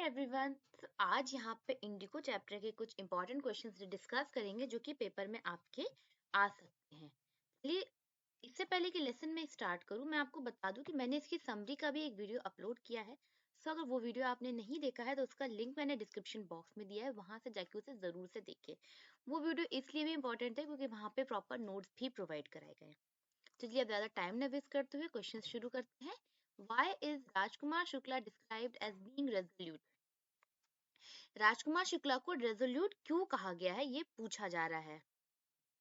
Everyone. तो आज यहाँ पे इंडिगो चैप्टर के कुछ इंपॉर्टेंट क्वेश्चंस डिस्कस करेंगे जो कि पेपर में आपके आ सकते हैं। चलिए, इससे पहले कि लेसन में स्टार्ट करूँ, मैं आपको बता दूं कि मैंने इसकी समरी का भी एक वीडियो अपलोड किया है। सो अगर वो वीडियो आपने नहीं देखा है तो उसका लिंक मैंने डिस्क्रिप्शन बॉक्स में दिया है, वहां से जाके उसे जरूर से देखिए। वो वीडियो इसलिए भी इम्पोर्टेंट है क्योंकि वहां पे प्रॉपर नोट्स भी प्रोवाइड कराए गए हैं। चलिए, अब ज्यादा टाइम न वेस्ट करते हुए क्वेश्चन शुरू करते हैं। Why is Rajkumar Shukla described as being resolute? Rajkumar Shukla को रेजोल्यूट क्यों कहा गया है, ये पूछा जा रहा है।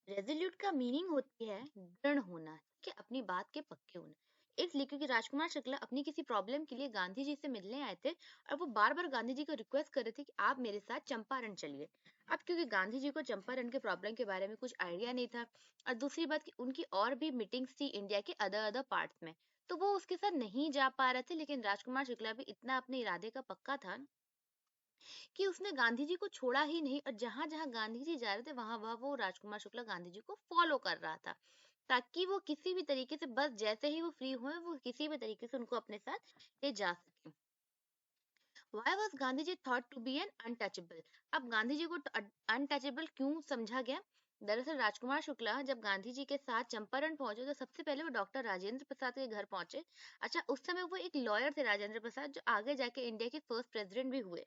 रेजोल्यूट का मीनिंग होती है दृढ़ होना, कि अपनी बात के पक्के होना। इसलिए क्योंकि राजकुमार शुक्ला अपनी किसी प्रॉब्लम के लिए गांधी जी से मिलने आए थे और वो बार बार गांधी जी को रिक्वेस्ट कर रहे थे कि आप मेरे साथ चंपारण चलिए। अब क्योंकि गांधी जी को चंपारण के प्रॉब्लम के बारे में कुछ आइडिया नहीं था, और दूसरी बात कि उनकी और भी मीटिंग्स थी इंडिया के अदर अदर पार्ट्स में, तो वो उसके साथ नहीं जा पा रहे थे। लेकिन राजकुमार शुक्ला भी इतना अपने इरादे का पक्का था कि उसने गांधी जी को छोड़ा ही नहीं, और जहां जहां गांधी जी जा रहे थे वहां वहां वो राजकुमार शुक्ला गांधी जी को फॉलो कर रहा था, ताकि वो किसी भी तरीके से, बस जैसे ही वो फ्री हुए, वो किसी भी तरीके से उनको अपने साथ ले जा सके। Why was Gandhi ji thought to be an untouchable? अब गांधी जी को अनटचेबल क्यों समझा गया? दरअसल राजकुमार शुक्ला जब गांधी जी के साथ चंपारण पहुंचे तो सबसे पहले वो डॉक्टर राजेंद्र प्रसाद के घर पहुंचे। अच्छा, उस समय वो एक लॉयर थे राजेंद्र प्रसाद, जो आगे जाके इंडिया के फर्स्ट प्रेसिडेंट भी हुए।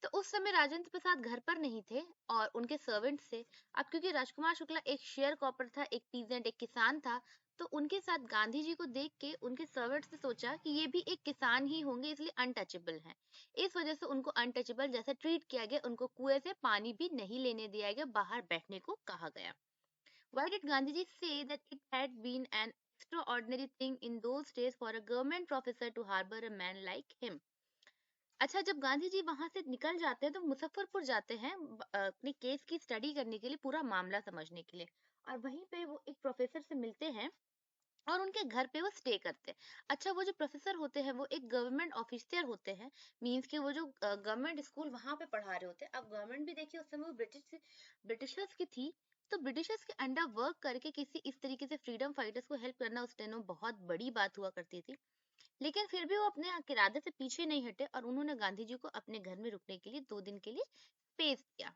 तो उस समय राजेंद्र प्रसाद घर पर नहीं थे और उनके सर्वेंट्स थे। अब क्योंकि राजकुमार शुक्ला एक शेयर कॉपर था, एक पीजेंट, एक किसान था, तो उनके साथ गांधी जी को देख के उनके सर्वेंट्स ने सोचा कि ये भी एक किसान ही होंगे, इसलिए अनटचेबल हैं। इस वजह से उनको अनटचेबल जैसा ट्रीट किया गया, उनको कुएं से पानी भी नहीं लेने दिया गया, बाहर बैठने को कहा गया। Why did Gandhiji say that it had been an extraordinary thing in those days for a government professor to harbor a man like him? अच्छा, जब गांधी जी वहां से निकल जाते हैं तो मुजफ्फरपुर जाते हैं अपने केस की स्टडी करने के लिए, पूरा मामला समझने के लिए, और वहीं पे वो एक प्रोफेसर से मिलते हैं और उनके घर पे वो स्टे करते हैं। अच्छा, वो जो प्रोफेसर होते हैं वो एक गवर्नमेंट ऑफिसर होते हैं, मींस के वो जो गवर्नमेंट स्कूल वहां पे पढ़ा रहे होते हैं। अब गवर्नमेंट भी देखिए उस समय वो ब्रिटिशर्स की थी, तो ब्रिटिशर्स के अंडर वर्क करके किसी इस तरीके से फ्रीडम फाइटर्स को हेल्प करना उस टाइम बहुत बड़ी बात हुआ करती थी। लेकिन फिर भी वो अपने इरादे से पीछे नहीं हटे और उन्होंने गांधी जी को अपने घर में रुकने के लिए 2 दिन के लिए स्पेस दिया।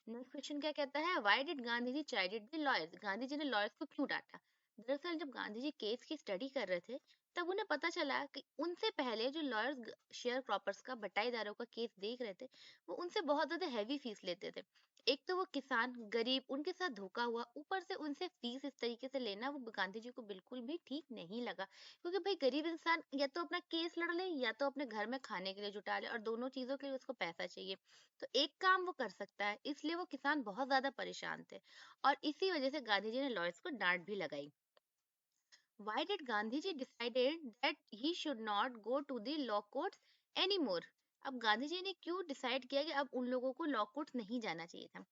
नेक्स्ट क्वेश्चन क्या कहता है, why did Gandhi ji chided the lawyers? Gandhi ji ने लॉयर्स को क्यों डांटा? दरअसल जब गांधी जी केस की स्टडी कर रहे थे तब उन्हें पता चला कि उनसे पहले जो लॉयर्स शेयर क्रॉपर्स का, बटाईदारों का केस देख रहे थे, वो उनसे बहुत ज्यादा हैवी फीस लेते थे। एक तो वो किसान गरीब, उनके साथ धोखा हुआ, ऊपर से उनसे फीस इस तरीके से लेना वो गांधी जी को बिल्कुल भी ठीक नहीं लगा। क्योंकि भाई गरीब इंसान या तो अपना केस लड़ ले या तो अपने घर में खाने के लिए जुटा ले, और दोनों चीजों के लिए उसको पैसा चाहिए। तो एक काम वो कर सकता है, इसलिए वो किसान बहुत ज्यादा परेशान थे, और इसी वजह से गांधी जी ने लॉयर्स को डांट भी लगाई। Why did Gandhiji decided that he should not go to the law courts anymore? अब गांधी जी ने क्यों डिसाइड किया कि अब उन लोगों को लॉ कोर्ट्स नहीं जाना चाहिए था?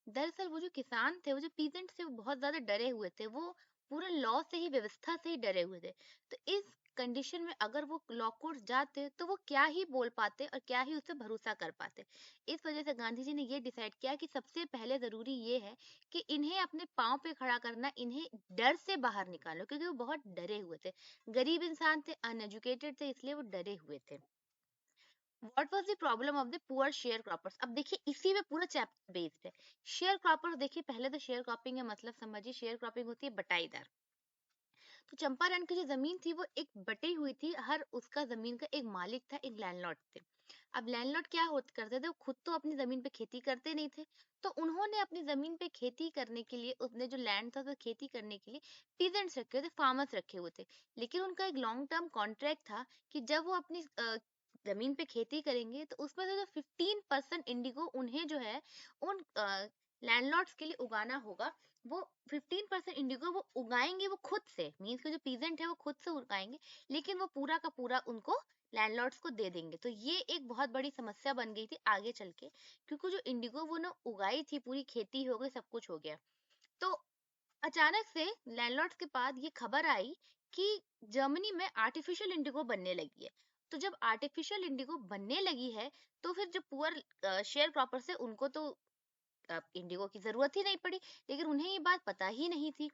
दरअसल वो जो किसान थे, वो जो पीजेंट थे, वो बहुत ज्यादा डरे हुए थे, वो पूरा लॉ से ही, व्यवस्था से ही डरे हुए थे। तो इस कंडीशन में अगर वो लॉ कोर्ट जाते तो वो क्या ही बोल पाते और क्या ही उस पर भरोसा कर पाते। इस वजह से गांधी जी ने ये डिसाइड किया कि सबसे पहले जरूरी ये है कि इन्हें अपने पाँव पे खड़ा करना, इन्हें डर से बाहर निकालो, क्योंकि वो बहुत डरे हुए थे, गरीब इंसान थे, अनएजुकेटेड थे, इसलिए वो डरे हुए थे। What was the problem of the poor share croppers? अब देखिए इसी में पूरा चैप्टर बेस्ड है। शेयर क्रॉपर्स, देखिए पहले तो शेयर क्रॉपिंग का मतलब समझिए। शेयर क्रॉपिंग होती है बटाईदार। तो चंपारण की जो जमीन थी वो एक बटी हुई थी, हर उसका जमीन का एक मालिक था, एक लैंडलॉर्ड थे। अब लैंडलॉर्ड क्या करते थे, वो खुद तो अपनी जमीन पे खेती करते नहीं थे, तो उन्होंने अपनी जमीन पे खेती करने के लिए, उसने जो लैंड था तो खेती करने के लिए पीजेंट्स रखे हुए थे, फार्मर्स रखे हुए थे। लेकिन उनका एक लॉन्ग टर्म कॉन्ट्रैक्ट था कि जब वो अपनी जमीन पे खेती करेंगे तो उसमें से जो 15% इंडिगो उन्हें जो है उन लैंडलॉर्ड्स के लिए उगाना होगा। वो 15% इंडिगो वो उगाएंगे, वो खुद से, मीन्स के जो पीजेंट है वो खुद से उगाएंगे, लेकिन वो पूरा का पूरा उनको लैंडलॉर्ड्स को दे देंगे। तो ये एक बहुत बड़ी समस्या बन गई थी आगे चल के, क्योंकि जो इंडिगो वो ना उगाई थी, पूरी खेती हो गई, सब कुछ हो गया। तो अचानक से लैंडलॉर्ड्स के पास ये खबर आई कि जर्मनी में आर्टिफिशियल इंडिगो बनने लगी है। तो जब आर्टिफिशियल इंडिगो बनने लगी है तो फिर जो पुअर शेयर क्रॉपर्स है उनको तो इंडिगो की जरूरत ही नहीं पड़ी, लेकिन उन्हें ये बात पता ही नहीं थी।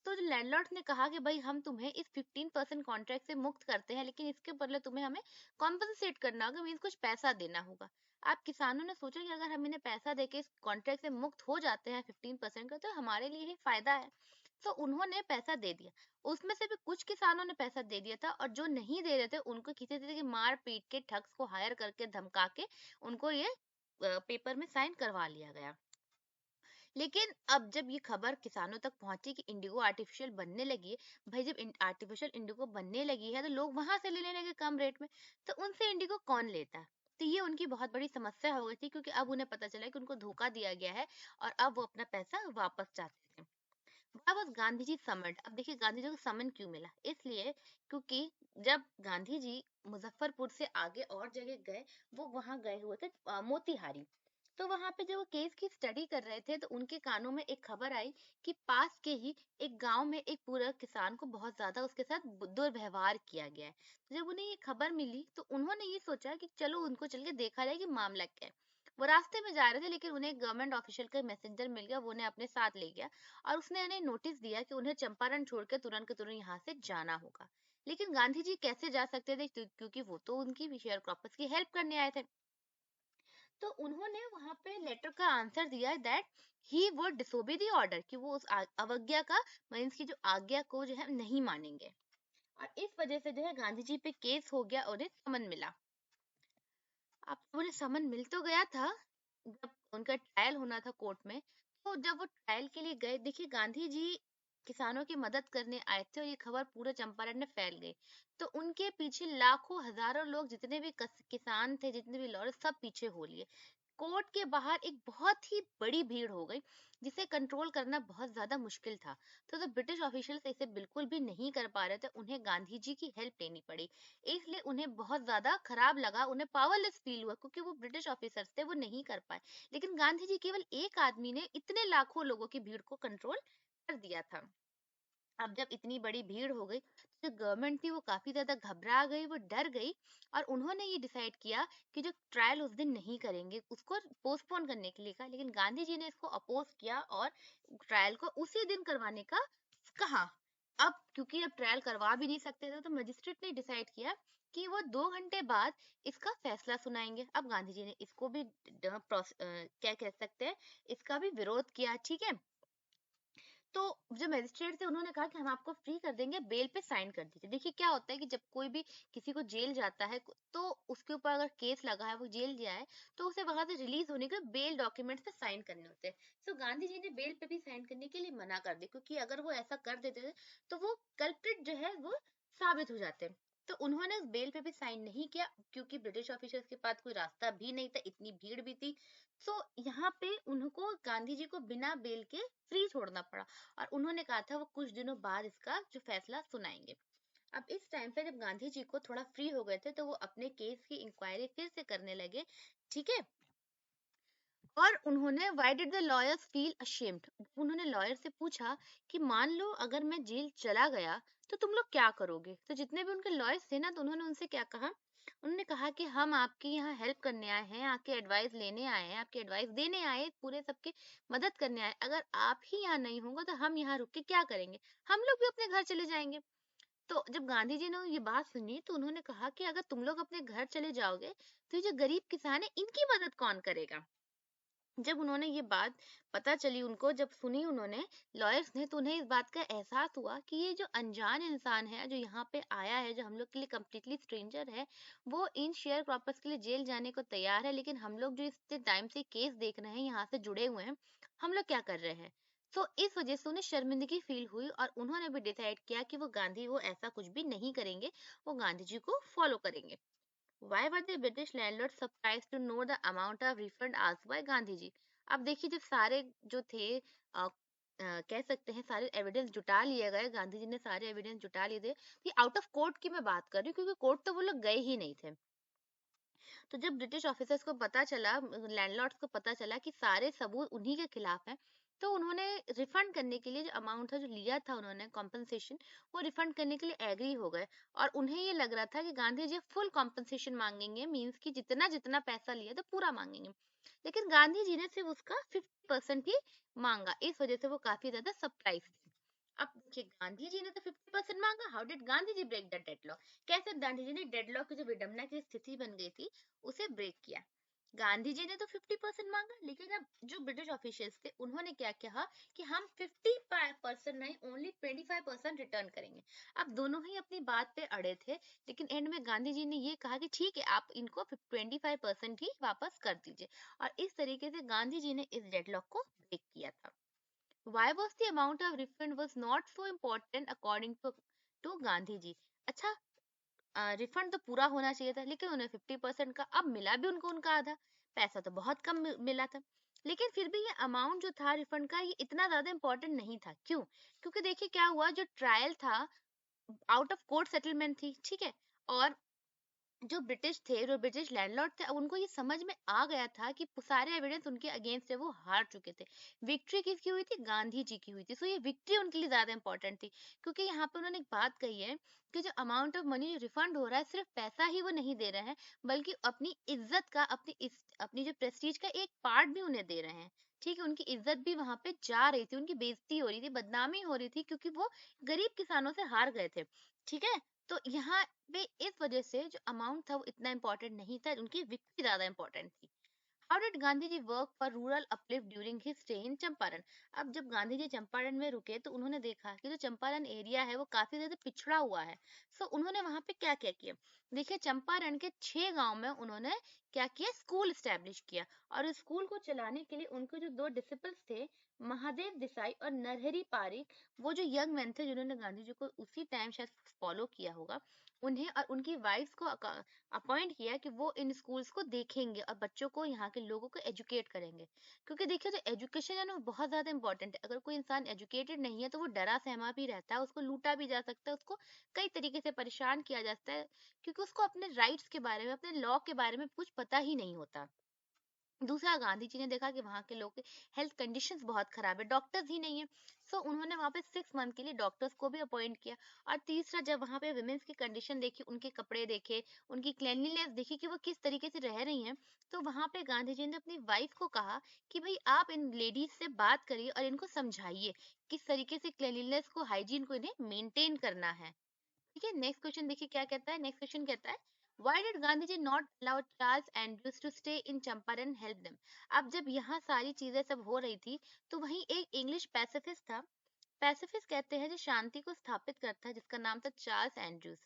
तो जो लैंडलॉर्ड ने कहा कि भाई हम तुम्हें इस 15% कॉन्ट्रैक्ट से मुक्त करते हैं, लेकिन इसके बदले तुम्हें हमें कॉम्पनसेट करना होगा, मीन्स कुछ पैसा देना होगा। आप किसानों ने सोचा कि अगर हम इन्हें पैसा देके इस कॉन्ट्रैक्ट से मुक्त हो जाते हैं 15% का, तो हमारे लिए ही फायदा है। तो उन्होंने पैसा दे दिया। उसमें से भी कुछ किसानों ने पैसा दे दिया था, और जो नहीं दे रहे थे उनको किसी तरह की मार पीट के, ठग्स को हायर करके, धमका के उनको ये पेपर में साइन करवा लिया गया। लेकिन अब जब ये खबर किसानों तक पहुंची कि इंडिगो आर्टिफिशियल बनने लगी है, भाई जब आर्टिफिशियल इंडिगो बनने लगी है तो लोग वहां से लेने लगे कम रेट में, तो उनसे इंडिगो कौन लेता है? तो ये उनकी बहुत बड़ी समस्या हो गई थी, क्योंकि अब उन्हें पता चला कि उनको धोखा दिया गया है, और अब वो अपना पैसा वापस चाहते थे। Why was Gandhi ji summoned? अब देखिए गांधी जी को समन क्यों मिला, इसलिए क्योंकि जब गांधी जी मुजफ्फरपुर से आगे और जगह गए, वो वहां गए हुए थे मोतिहारी। तो वहां पे जब वो केस की स्टडी कर रहे थे, तो उनके कानों में एक खबर आई कि पास के ही एक गांव में एक पूरा किसान को बहुत ज्यादा उसके साथ दुर्व्यवहार किया गया है। तो जब उन्हें ये खबर मिली, तो उन्होंने ये सोचा कि चलो उनको चल के देखा जाए कि मामला क्या है। वो रास्ते में जा रहे थे, लेकिन उन्हें गवर्नमेंट ऑफिशियल का मैसेंजर मिल गया, वो उन्हें अपने साथ ले गया, और उसने उन्हें नोटिस दिया कि उन्हें चंपारण छोड़ के तुरंत के तुरंत यहाँ से जाना होगा। लेकिन गांधी जी कैसे जा सकते थे, क्योंकि वो तो उनकी शेयर क्रॉपर्स की हेल्प करने आए थे। तो उन्होंने वहां पे लेटर का आंसर दिया that he would disobey the order, कि वो उस अवज्ञा का, मीन्स की जो आज्ञा को जो है नहीं मानेंगे। और इस वजह से जो है गांधी जी पे केस हो गया, उन्हें समन मिला। अब उन्हें समन मिल तो गया था, जब उनका ट्रायल होना था कोर्ट में। तो जब वो ट्रायल के लिए गए, देखिए गांधी जी किसानों की मदद करने आए थे, और ये खबर पूरे चंपारण में फैल गई। तो उनके पीछे लाखों हजारों लोग, जितने भी किसान थे, जितने भी लॉयर, सब पीछे हो लिए। कोर्ट के बाहर एक बहुत ही बड़ी भीड़ हो गई, जिसे कंट्रोल करना बहुत ज्यादा मुश्किल था। तो ब्रिटिश ऑफिशियल्स इसे बिल्कुल भी नहीं कर पा रहे थे, उन्हें गांधी जी की हेल्प लेनी पड़ी। इसलिए उन्हें बहुत ज्यादा खराब लगा, उन्हें पावरलेस फील हुआ, क्योंकि वो ब्रिटिश ऑफिसर्स थे, वो नहीं कर पाए। लेकिन गांधी जी, केवल एक आदमी ने इतने लाखों लोगों की भीड़ को कंट्रोल कर दिया था। अब जब इतनी बड़ी भीड़ हो गई, तो जो गवर्नमेंट थी वो काफी ज्यादा घबरा गई, वो डर गई, और उन्होंने ये डिसाइड किया कि जो ट्रायल उस दिन नहीं करेंगे, उसको पोस्टपोन करने के लिए कहा। लेकिन गांधी जी ने इसको अपोज किया, और ट्रायल को उसी दिन करवाने का कहा। अब क्योंकि अब ट्रायल करवा भी नहीं सकते थे, तो मजिस्ट्रेट ने डिसाइड किया कि वो 2 घंटे बाद इसका फैसला सुनाएंगे। अब गांधी जी ने इसको भी क्या कह सकते हैं, इसका भी विरोध किया, ठीक है। तो जो मजिस्ट्रेट थे, उन्होंने कहा कि हम आपको फ्री कर देंगे, बेल पे साइन कर दीजिए। देखिए क्या होता है कि जब कोई भी किसी को जेल जाता है, तो उसके ऊपर अगर केस लगा है, वो जेल गया है, तो उसे वहां से रिलीज होने के बेल डॉक्यूमेंट्स पे साइन करने होते हैं। तो गांधी जी ने बेल पे भी साइन करने के लिए मना कर दिया, क्योंकि अगर वो ऐसा कर देते थे, तो वो कल्प्रिट जो है वो साबित हो जाते। तो उन्होंने उस बेल पे भी साइन नहीं किया, क्योंकि ब्रिटिश ऑफिसर्स के पास कोई रास्ता भी नहीं था, इतनी भीड़ भी थी। तो यहाँ पे उनको, गांधी जी को बिना बेल के फ्री छोड़ना पड़ा, और उन्होंने कहा था वो कुछ दिनों बाद इसका जो फैसला सुनाएंगे। अब इस टाइम पे जब गांधी जी को थोड़ा फ्री हो गए थे, तो वो अपने केस की इंक्वायरी फिर से करने लगे, ठीक है। और उन्होंने why did the lawyers feel ashamed, उन्होंने लॉयर से पूछा कि मान लो अगर मैं जेल चला गया, तो तुम लोग क्या करोगे? तो जितने भी उनके लॉयर्स थे ना, तो उन्होंने उनसे क्या कहा, उन्होंने कहा कि हम आपके यहाँ हेल्प करने आए हैं, आपके एडवाइस लेने आए हैं, आपके एडवाइस देने आए, पूरे सबके मदद करने आए। अगर आप ही यहाँ नहीं होंगे, तो हम यहाँ रुक के क्या करेंगे? हम लोग भी अपने घर चले जाएंगे। तो जब गांधी जी ने ये बात सुनी, तो उन्होंने कहा कि अगर तुम लोग अपने घर चले जाओगे, तो ये जो गरीब किसान है, इनकी मदद कौन करेगा? जब उन्होंने ये बात पता चली उनको, जब सुनी उन्होंने, लॉयर्स ने, तो उन्हें इस बात का एहसास हुआ कि ये जो अनजान इंसान है, जो यहाँ पे आया है, जो हम लोग के लिए कम्प्लीटली स्ट्रेंजर है, वो इन शेयर क्रॉपर्स के लिए जेल जाने को तैयार है, लेकिन हम लोग जो इतने टाइम से केस देख रहे हैं, यहाँ से जुड़े हुए हैं, हम लोग क्या कर रहे हैं? तो इस वजह से उन्हें शर्मिंदगी फील हुई, और उन्होंने भी डिसाइड किया कि वो ऐसा कुछ भी नहीं करेंगे, वो गांधी जी को फॉलो करेंगे। Why were the British landlords surprised to know the amount of refund asked by Gandhi ji? अब देखिए, जब सारे जो थे कह सकते हैं सारे एविडेंस जुटा लिए गए, गांधी जी ने सारे एविडेंस जुटा लिए थे, कि आउट ऑफ कोर्ट की मैं बात कर रही हूँ, क्योंकि कोर्ट तो वो लोग गए ही नहीं थे। तो जब ब्रिटिश ऑफिसर्स को पता चला, लैंडलॉर्ड्स को पता चला कि सारे सबूत उन्हीं के खिलाफ हैं, तो उन्होंने रिफंड करने के लिए जो अमाउंट था, जो लिया था उन्होंने कॉम्पनसेशन, वो रिफंड करने के लिए एग्री हो गए। और उन्हें ये लग रहा था कि गांधी जी फुल कॉम्पनसेशन मांगेंगे, मीन्स कि जितना जितना पैसा लिया था पूरा मांगेंगे। लेकिन गांधी जी ने सिर्फ उसका 50% ही मांगा। इस वजह से वो काफी ज्यादा सरप्राइज थे। अब देखिए गांधी जी ने तो 50% मांगा। How did Gandhi ji break the deadlock? कैसे गांधी जी ने डेडलॉक की जो विडंबना की स्थिति बन गई थी उसे ब्रेक किया? गांधी जी ने तो 50% मांगा, लेकिन अब जो ब्रिटिश ऑफिशियल्स थे उन्होंने क्या कहा कि हम 50% नहीं, ओनली 25% रिटर्न करेंगे। अब दोनों ही अपनी बात पे अड़े थे, लेकिन एंड में गांधी जी ने ये कहा कि ठीक है, आप इनको 25% ही वापस कर दीजिए। और इस तरीके से गांधी जी ने इस डेडलॉक को ब्रेक किया था। Why was the amount of refund was not so important according to Gandhi ji? अच्छा, रिफंड तो पूरा होना चाहिए था, लेकिन उन्हें 50% का अब मिला भी उनको उनका आधा। पैसा तो बहुत कम मिला था, लेकिन फिर भी ये अमाउंट जो था रिफंड का, ये इतना ज्यादा इंपॉर्टेंट नहीं था। क्यों? क्योंकि देखिए क्या हुआ, जो ट्रायल था आउट ऑफ कोर्ट सेटलमेंट थी, ठीक है। और जो ब्रिटिश थे, जो ब्रिटिश लैंडलॉर्ड थे, अब उनको ये समझ में आ गया था कि सारे एविडेंस उनके अगेंस्ट है, वो हार चुके थे। विक्ट्री किसकी हुई थी? गांधी जी की हुई थी। सो ये विक्ट्री उनके लिए ज्यादा इंपॉर्टेंट थी, क्योंकि यहाँ पे उन्होंने एक बात कही है कि जो अमाउंट ऑफ मनी जो रिफंड हो रहा है, सिर्फ पैसा ही वो नहीं दे रहे हैं, बल्कि अपनी इज्जत का, अपनी जो प्रेस्टीज का एक पार्ट भी उन्हें दे रहे हैं। ठीक है, उनकी इज्जत भी वहां पे जा रही थी, उनकी बेइज्जती हो रही थी, बदनामी हो रही थी, क्योंकि वो गरीब किसानों से हार गए थे। ठीक है, तो यहाँ पे इस वजह से जो अमाउंट था वो इतना इंपॉर्टेंट नहीं था, उनकी विक्ट्री ज्यादा इंपॉर्टेंट थी। How did Gandhi ji work for rural uplift during his stay in Champaran? अब जब गांधी जी चंपारण में रुके तो उन्होंने देखा कि जो चंपारण एरिया है वो काफी ज्यादा पिछड़ा हुआ है। सो उन्होंने वहां पे क्या क्या किया? देखिए, चंपारण के 6 गांव में उन्होंने क्या किया? स्कूल स्टैब्लिश किया। और इस स्कूल को चलाने के लिए उनके जो 2 डिसिपल्स थे, महादेव देसाई और नरहरि पारिक, वो जो यंग मैन थे जिन्होंने गांधी जी को उसी टाइम शायद फॉलो किया होगा, उन्हें और उनकी वाइफ्स को अपॉइंट किया कि वो इन स्कूल्स को देखेंगे और बच्चों को, यहाँ के लोगों को एजुकेट करेंगे। क्योंकि देखिए, जो एजुकेशन है ना, वो बहुत ज्यादा इंपॉर्टेंट है। अगर कोई इंसान एजुकेटेड नहीं है तो वो डरा सहमा भी रहता है, उसको लूटा भी जा सकता है, उसको कई तरीके से परेशान किया जा सकता है, क्योंकि उसको अपने राइट्स के बारे में, अपने लॉ के बारे में कुछ पता ही नहीं होता। दूसरा, गांधी जी ने देखा कि वहाँ के लोग के हेल्थ कंडीशंस बहुत खराब है, डॉक्टर्स ही नहीं है। सो उन्होंने वहाँ पे 6 मंथ के लिए डॉक्टर्स को भी अपॉइंट किया। और तीसरा, जब वहाँ पे विमेन्स की कंडीशन देखी, उनके कपड़े देखे, उनकी क्लेanलीनेस देखी कि वो किस तरीके से रह रही हैं, तो वहाँ पे गांधी जी ने अपनी वाइफ को कहा कि भाई आप इन लेडीज से बात करिए और इनको समझाइए किस तरीके से क्लेanलीनेस को, हाइजीन को इन्हें मेंटेन करना है। ठीक है, नेक्स्ट क्वेश्चन देखिए क्या कहता है। नेक्स्ट क्वेश्चन कहता है, why did Gandhi ji not allow Charles Andrews to stay in Champaran help them? अब जब यहाँ सारी चीजें सब हो रही थी, तो वहीं एक इंग्लिश पैसिफिस्ट था। पैसिफिस्ट कहते हैं जो शांति को स्थापित करता है, जिसका नाम था चार्ल्स एंड्रूज।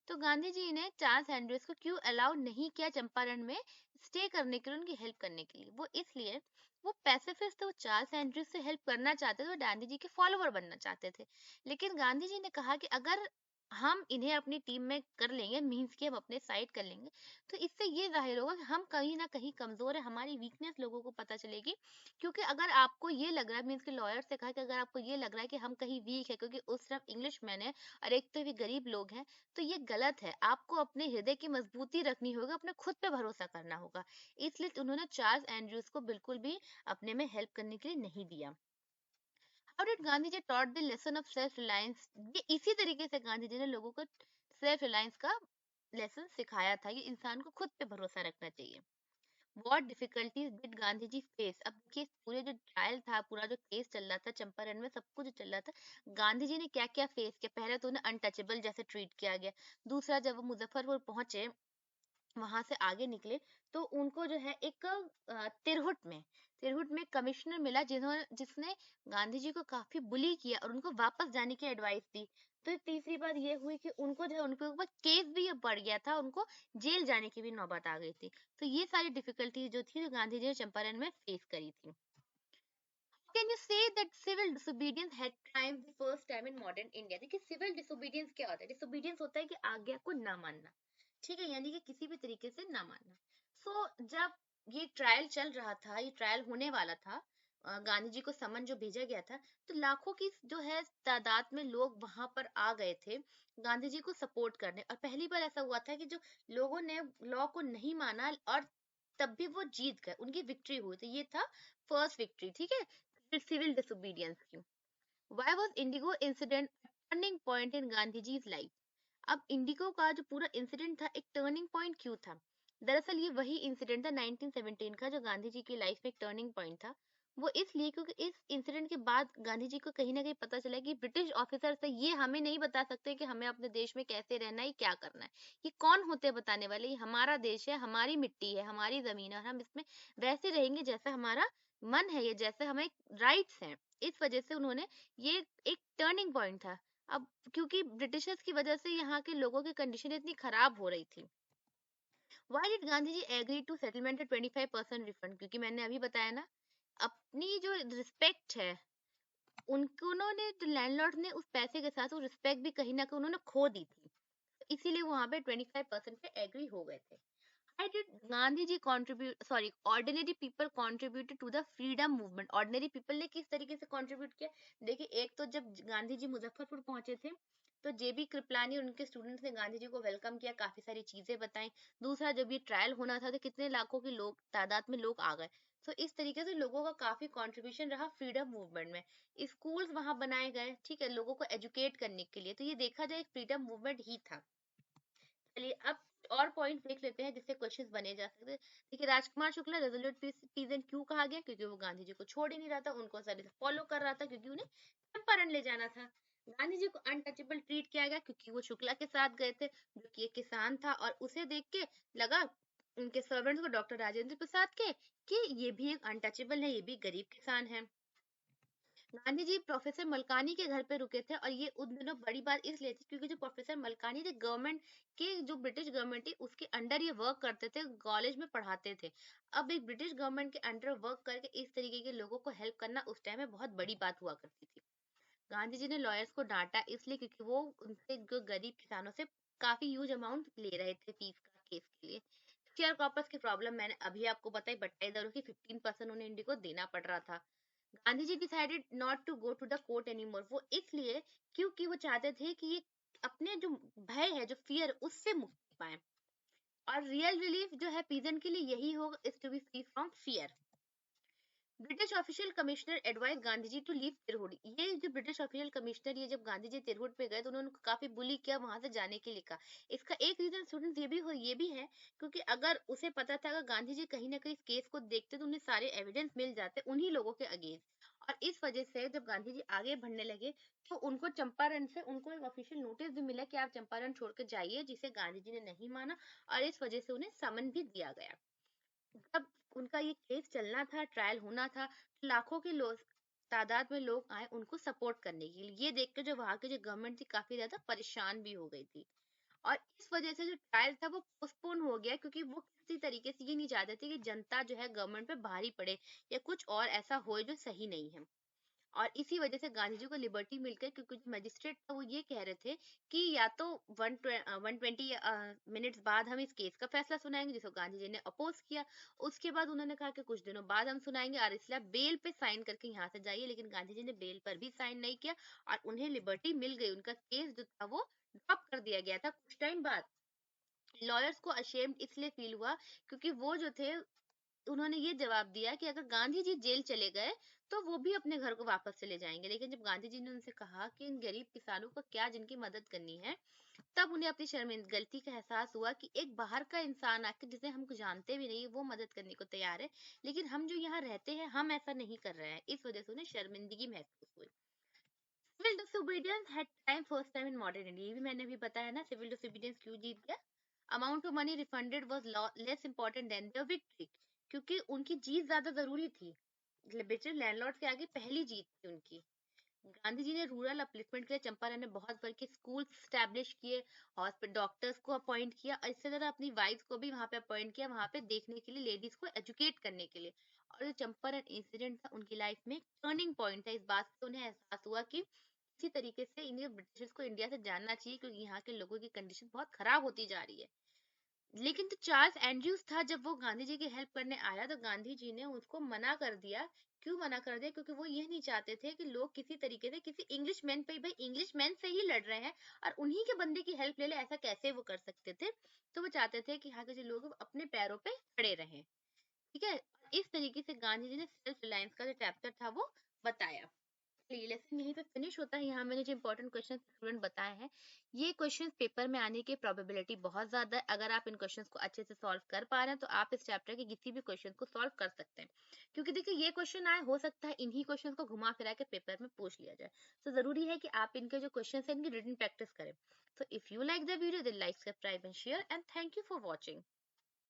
तो गांधी जी ने चार्ल्स एंड्रूज को क्यों अलाउ नहीं किया चंपारण में स्टे करने के लिए, उनकी हेल्प करने के लिए? वो इसलिए, वो पैसिफिस्ट थे, वो चार्ल्स एंड्रूज से हेल्प करना चाहते थे, वो गांधी जी के फॉलोवर बनना चाहते थे। लेकिन गांधी जी ने कहा कि अगर हम इन्हें अपनी टीम में कर लेंगे, मीन्स कि हम अपने साइड कर लेंगे, तो इससे ये जाहिर होगा कि हम कहीं ना कहीं कमजोर है, हमारी वीकनेस लोगों को पता चलेगी। क्योंकि अगर आपको ये लग रहा है, मीन्स के लॉयर से कहा कि अगर आपको ये लग रहा है कि हम कहीं वीक है, क्योंकि उस तरफ इंग्लिश मैन है और एक तो भी गरीब लोग हैं, तो ये गलत है। आपको अपने हृदय की मजबूती रखनी होगी, अपने खुद पे भरोसा करना होगा। इसलिए उन्होंने चार्ल्स एंड्रयूज को बिल्कुल भी अपने में हेल्प करने के लिए नहीं दिया। How did Gandhi ji taught the lesson of self reliance? ये इसी तरीके से गांधी जी ने लोगों को सेल्फ रिलायंस का लेसन सिखाया था, कि इंसान को खुद पे भरोसा रखना चाहिए। What difficulties did Gandhi ji face? अब देखिए, पूरे जो ट्रायल था, पूरा जो केस चल रहा था चंपारण में, सब कुछ जो चल रहा था, गांधी जी ने क्या क्या फेस किया? पहले तो उन्हें अनटचेबल जैसे ट्रीट किया गया। दूसरा, जब वो मुजफ्फरपुर पहुंचे, वहां से आगे निकले, तो उनको जो है एक तिरहुट में कमिश्नर मिला, जिसने गांधी जी को काफी बुली किया और उनको वापस जाने की एडवाइस दी। तो तीसरी बात ये हुई कि उनको जो है, उनके ऊपर केस भी ये पड़ गया था, उनको जेल जाने की भी नौबत आ गई थी। तो ये सारी डिफिकल्टीज जो थी, जो गांधी जी ने चंपारण में फेस करी थी। Can you say that civil disobedience had triumph the first time in modern India? देखिए, सिविल डिसोबीडियंस क्या होता है? डिसोबीडियंस होता है कि आज्ञा को ना मानना। ठीक है, यानी कि किसी भी तरीके से ना मानना। जब ये ट्रायल चल रहा था, ये ट्रायल होने वाला था, गांधी जी को समन जो भेजा गया था, तो लाखों की जो है तादाद में लोग वहां पर आ गए थे गांधी जी को सपोर्ट करने। और पहली बार ऐसा हुआ था कि जो लोगों ने लॉ को नहीं माना, और तब भी वो जीत गए, उनकी विक्ट्री हुई। तो ये था फर्स्ट विक्ट्री, ठीक है, सिविल डिसोबीडियंस की। Why was indigo incident turning point in Gandhi ji's life? अब इंडिगो का जो पूरा इंसिडेंट था, एक टर्निंग पॉइंट क्यों था? दरअसल ये वही इंसिडेंट था 1917 का, जो गांधी जी की लाइफ में एक टर्निंग पॉइंट था। वो इसलिए क्योंकि इस इंसिडेंट के बाद गांधी जी को कहीं ना कहीं पता चला कि ब्रिटिश ऑफिसर से ये हमें नहीं बता सकते कि हमें अपने देश में कैसे रहना है, क्या करना है। ये कौन होते हैं बताने वाले? ये हमारा देश है, हमारी मिट्टी है, हमारी जमीन है, और हम इसमें वैसे रहेंगे जैसा हमारा मन है, ये जैसे हमें राइट्स हैं। इस वजह से उन्होंने ये एक टर्निंग पॉइंट था। अब क्योंकि ब्रिटिशर्स की वजह से यहाँ के लोगों की कंडीशन इतनी खराब हो रही थी। Why did Gandhi ji agree to settlement 25% refund? क्योंकि मैंने अभी बताया ना, अपनी जो रिस्पेक्ट है, उनको उन्होंने लैंडलॉर्ड ने उस पैसे के साथ वो रिस्पेक्ट भी कहीं ना कहीं उन्होंने खो दी थी। इसीलिए वहां पे 25% पे एग्री हो गए थे। Why did Gandhi ji contribute, sorry, ordinary people contributed to the freedom movement? ordinary people ने किस तरीके से contribute किया? देखिए, एक तो जब गांधी जी मुजफ्फरपुर पहुंचे थे, तो जेबी कृपलानी और उनके स्टूडेंट्स ने गांधी जी को वेलकम किया, काफी सारी चीजें बताई। दूसरा, जब ये ट्रायल होना था तो कितने लाखों के लोग, तादाद में लोग आ गए। तो इस तरीके से लोगों का काफी कंट्रीब्यूशन रहा फ्रीडम मूवमेंट में। स्कूल्स वहां बनाए गए, ठीक है, लोगों को एजुकेट करने के लिए। तो ये देखा जाए एक फ्रीडम मूवमेंट ही था। चलिए अब और पॉइंट देख लेते हैं जिससे क्वेश्चंस बने जा सकते हैं। देखिए, राजकुमार शुक्ला रेजोल्यूट पीजेंट क्यों कहा गया? क्योंकि वो गांधी जी को छोड़ ही नहीं रहा था, उनको सारे फॉलो कर रहा था, क्योंकि उन्हें चंपारण ले जाना था। गांधी जी को अनटचेबल ट्रीट किया गया क्योंकि वो शुक्ला के साथ गए थे, जो कि एक किसान था, और उसे देख के लगा उनके सर्वेंट्स को, डॉक्टर राजेंद्र प्रसाद के, कि ये भी एक अनटचेबल है, ये भी गरीब किसान है। गांधी जी प्रोफेसर मलकानी के घर पे रुके थे, और ये उन दिनों बड़ी बात इसलिए थी क्योंकि जो प्रोफेसर मलकानी थे, गवर्नमेंट के, जो ब्रिटिश गवर्नमेंट थी उसके अंडर ये वर्क करते थे, कॉलेज में पढ़ाते थे। अब एक ब्रिटिश गवर्नमेंट के अंडर वर्क करके इस तरीके के लोगों को हेल्प करना उस टाइम में बहुत बड़ी बात हुआ करती थी। गांधी जी ने लॉयर्स को डांटा इसलिए क्योंकि वो उनसे, जो गरीब किसानों से काफी ह्यूज अमाउंट ले रहे थे फीस का, केस के लिए। शेयर कॉपर्स की प्रॉब्लम मैंने अभी आपको बताई, बटाईदारों की 15% उन्हें इंडिया को देना पड़ रहा था। Gandhi ji decided not to go to the court anymore, वो इसलिए क्योंकि वो चाहते थे कि ये अपने जो भय है, जो फियर, उससे मुक्ति पाए। और रियल रिलीफ जो है पीजेंट के लिए यही होगा, is to be free from fear. British official commissioner advice Gandhi ji to leave Tirhut. ये जो ब्रिटिश ऑफिशियल कमिश्नर, ये जब गांधी जी तिरहुत पे गए तो उन्होंने उनको काफी बुली किया वहां से जाने के लिए कहा। इसका एक रीजन स्टूडेंट्स ये भी है क्योंकि अगर उसे पता था, अगर गांधी जी कहीं ना कहीं इस केस को देखते तो उन्हें सारे एविडेंस मिल जाते उन्हीं लोगों के अगेंस्ट। और इस वजह से जब गांधी जी आगे बढ़ने लगे तो उनको चंपारण से उनको एक ऑफिशियल नोटिस भी मिला कि आप चंपारण छोड़ के जाइए, जिसे गांधी जी ने नहीं माना, और इस वजह से उन्हें समन भी दिया गया। जब उनका ये केस चलना था, ट्रायल होना था, तो लाखों के लोग, तादाद में लोग आए उनको सपोर्ट करने के लिए। ये देख के जो वहां की जो गवर्नमेंट थी काफी ज्यादा परेशान भी हो गई थी, और इस वजह से जो ट्रायल था वो पोस्टपोन हो गया क्योंकि वो किसी तरीके से ये नहीं चाहते थे कि जनता जो है गवर्नमेंट पे भारी पड़े, या कुछ और ऐसा हो जो सही नहीं है। और इसी वजह से गांधी जी को लिबर्टी मिल गई क्योंकि जो मजिस्ट्रेट था वो ये कह रहे थे कि या तो 120 मिनट्स बाद हम इस केस का फैसला सुनाएंगे, जिसको गांधी जी ने अपोज किया। उसके बाद उन्होंने कहा कि कुछ दिनों बाद हम सुनाएंगे, और इसलिए आप बेल पे साइन करके यहाँ से जाइए। लेकिन गांधी जी ने बेल पर भी साइन नहीं किया, और उन्हें लिबर्टी मिल गई। उनका केस जो था वो ड्रॉप कर दिया गया था कुछ टाइम बाद। लॉयर्स को अशेम्ड इसलिए फील हुआ क्योंकि वो जो थे, उन्होंने ये जवाब दिया कि अगर गांधी जी जेल चले गए तो वो भी अपने घर को वापस चले जाएंगे। लेकिन जब गांधी जी ने उनसे कहा कि इन गरीब किसानों को क्या, जिनकी मदद करनी है, तब उन्हें अपनी शर्मिंद गलती का एहसास हुआ कि एक बाहर का इंसान आके, जिसे हम कुछ जानते भी नहीं, वो मदद करने को तैयार है, लेकिन हम जो यहाँ रहते हैं हम ऐसा नहीं कर रहे हैं। इस वजह से उन्हें शर्मिंदगी महसूस हुई। Civil disobedience had time first time in modern India, ये भी मैंने अभी बताया ना, सिविल डिसोबीडियंस क्यों जीत गया। Amount of money refunded was less important than the victory, क्योंकि उनकी जीत ज्यादा जरूरी थी। ब्रिटिश लैंडलॉर्ड के आगे पहली जीत थी उनकी। गांधी जी ने रूरल अपलिफ्टमेंट के लिए चंपारण में बहुत बड़े के स्कूल स्टैब्लिश किए, हॉस्पिटल, डॉक्टर्स को अपॉइंट किया, और इससे ज्यादा अपनी वाइफ को भी वहां पे अपॉइंट किया, वहां पे देखने के लिए, लेडीज को एजुकेट करने के लिए। और जो चंपारण इंसिडेंट था उनकी लाइफ में टर्निंग पॉइंट था। इस बात से उन्हें एहसास हुआ कि किसी तरीके से इन्हें ब्रिटिशर्स को इंडिया से जानना चाहिए, क्योंकि यहाँ के लोगों की कंडीशन बहुत खराब होती जा रही है। लेकिन तो चार्ल्स एंड्रयूज था, जब वो गांधी जी की हेल्प करने आया तो गांधी जी ने उसको मना कर दिया। क्यों मना कर दिया? क्योंकि वो ये नहीं चाहते थे कि लोग किसी तरीके से किसी इंग्लिश मैन पे, भाई इंग्लिश मैन से ही लड़ रहे हैं और उन्हीं के बंदे की हेल्प ले ले, ऐसा कैसे वो कर सकते थे? तो वो चाहते थे कि यहाँ के जो लोग अपने पैरों पे खड़े रहें। ठीक है, इस तरीके से गांधी जी ने सेल्फ रिलायंस का जो चैप्टर था वो बताया। ये लेसन यहीं पे फिनिश होता है। यहाँ मैंने जो इंपॉर्टेंट क्वेश्चन स्टूडेंट बताए हैं, ये क्वेश्चन पेपर में आने की प्रोबेबिलिटी बहुत ज्यादा है। अगर आप इन क्वेश्चंस को अच्छे से सॉल्व कर पा रहे हैं तो आप इस चैप्टर के किसी भी क्वेश्चन को सॉल्व कर सकते हैं। क्योंकि देखिए ये क्वेश्चन आए, हो सकता है इन्हीं क्वेश्चन को घुमा फिरा के पेपर में पूछ लिया जाए। तो जरूरी है कि आप इनके जो क्वेश्चन है इनकी रिटन प्रैक्टिस करें। So if you like the video, then like, subscribe and share, and thank you for watching.